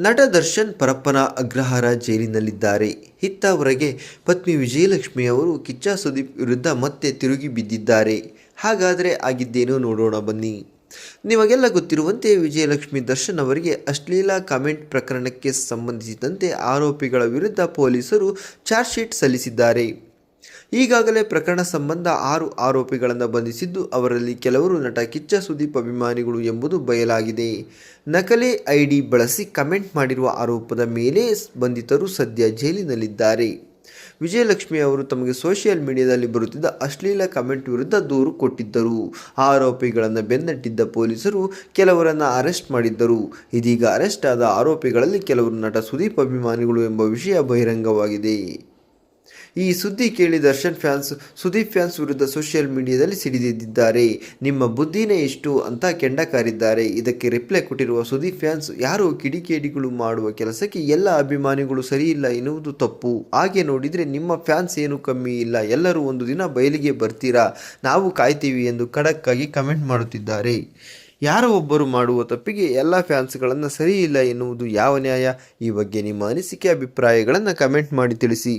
ನಟ ದರ್ಶನ್ ಪರಪ್ಪನ ಅಗ್ರಹಾರ ಜೈಲಿನಲ್ಲಿದ್ದಾರೆ. ಇತ್ತ ಹೊರಗೆ ಪತ್ನಿ ವಿಜಯಲಕ್ಷ್ಮಿ ಅವರು ಕಿಚ್ಚ ಸುದೀಪ್ ವಿರುದ್ಧ ಮತ್ತೆ ತಿರುಗಿ ಬಿದ್ದಿದ್ದಾರೆ. ಹಾಗಾದರೆ ಆಗಿದ್ದೇನೋ ನೋಡೋಣ ಬನ್ನಿ. ನಿಮಗೆಲ್ಲ ಗೊತ್ತಿರುವಂತೆ ವಿಜಯಲಕ್ಷ್ಮಿ ದರ್ಶನ್ ಅವರಿಗೆ ಅಶ್ಲೀಲ ಕಾಮೆಂಟ್ ಪ್ರಕರಣಕ್ಕೆ ಸಂಬಂಧಿಸಿದಂತೆ ಆರೋಪಿಗಳ ವಿರುದ್ಧ ಪೊಲೀಸರು ಚಾರ್ಜ್ ಶೀಟ್ ಸಲ್ಲಿಸಿದ್ದಾರೆ. ಈಗಾಗಲೇ ಪ್ರಕರಣ ಸಂಬಂಧ 6 ಆರೋಪಿಗಳನ್ನು ಬಂಧಿಸಿದ್ದು, ಅವರಲ್ಲಿ ಕೆಲವರು ನಟ ಕಿಚ್ಚ ಸುದೀಪ್ ಅಭಿಮಾನಿಗಳು ಎಂಬುದು ಬಯಲಾಗಿದೆ. ನಕಲಿ ಐಡಿ ಬಳಸಿ ಕಮೆಂಟ್ ಮಾಡಿರುವ ಆರೋಪದ ಮೇಲೆ ಬಂಧಿತರು ಸದ್ಯ ಜೈಲಿನಲ್ಲಿದ್ದಾರೆ. ವಿಜಯಲಕ್ಷ್ಮಿ ಅವರು ತಮಗೆ ಸೋಷಿಯಲ್ ಮೀಡಿಯಾದಲ್ಲಿ ಬರುತ್ತಿದ್ದ ಅಶ್ಲೀಲ ಕಮೆಂಟ್ ವಿರುದ್ಧ ದೂರು ಕೊಟ್ಟಿದ್ದರು. ಆರೋಪಿಗಳನ್ನು ಬೆನ್ನಟ್ಟಿದ್ದ ಪೊಲೀಸರು ಕೆಲವರನ್ನು ಅರೆಸ್ಟ್ ಮಾಡಿದ್ದರು. ಇದೀಗ ಅರೆಸ್ಟ್ ಆದ ಆರೋಪಿಗಳಲ್ಲಿ ಕೆಲವರು ನಟ ಸುದೀಪ್ ಅಭಿಮಾನಿಗಳು ಎಂಬ ವಿಷಯ ಬಹಿರಂಗವಾಗಿದೆ. ಈ ಸುದ್ದಿ ಕೇಳಿ ದರ್ಶನ್ ಫ್ಯಾನ್ಸ್ ಸುದೀಪ್ ಫ್ಯಾನ್ಸ್ ವಿರುದ್ಧ ಸೋಷಿಯಲ್ ಮೀಡಿಯಾದಲ್ಲಿ ಸಿಡಿದೆದ್ದಿದ್ದಾರೆ. ನಿಮ್ಮ ಬುದ್ಧಿನೇ ಇಷ್ಟು ಅಂತ ಕೆಂಡ ಕಾರಿದ್ದಾರೆ. ಇದಕ್ಕೆ ರಿಪ್ಲೈ ಕೊಟ್ಟಿರುವ ಸುದೀಪ್ ಫ್ಯಾನ್ಸ್, ಯಾರೋ ಕಿಡಿಕೇಡಿಗಳು ಮಾಡುವ ಕೆಲಸಕ್ಕೆ ಎಲ್ಲ ಅಭಿಮಾನಿಗಳು ಸರಿಯಿಲ್ಲ ಎನ್ನುವುದು ತಪ್ಪು. ಹಾಗೆ ನೋಡಿದರೆ ನಿಮ್ಮ ಫ್ಯಾನ್ಸ್ ಏನು ಕಮ್ಮಿ ಇಲ್ಲ, ಎಲ್ಲರೂ ಒಂದು ದಿನ ಬಯಲಿಗೆ ಬರ್ತೀರಾ, ನಾವು ಕಾಯ್ತೀವಿ ಎಂದು ಖಡಕ್ ಆಗಿ ಕಮೆಂಟ್ ಮಾಡುತ್ತಿದ್ದಾರೆ. ಯಾರೋ ಒಬ್ಬರು ಮಾಡುವ ತಪ್ಪಿಗೆ ಎಲ್ಲ ಫ್ಯಾನ್ಸ್ಗಳನ್ನು ಸರಿಯಿಲ್ಲ ಎನ್ನುವುದು ಯಾವ ನ್ಯಾಯ? ಈ ಬಗ್ಗೆ ನಿಮ್ಮ ಅನಿಸಿಕೆ ಅಭಿಪ್ರಾಯಗಳನ್ನು ಕಮೆಂಟ್ ಮಾಡಿ ತಿಳಿಸಿ.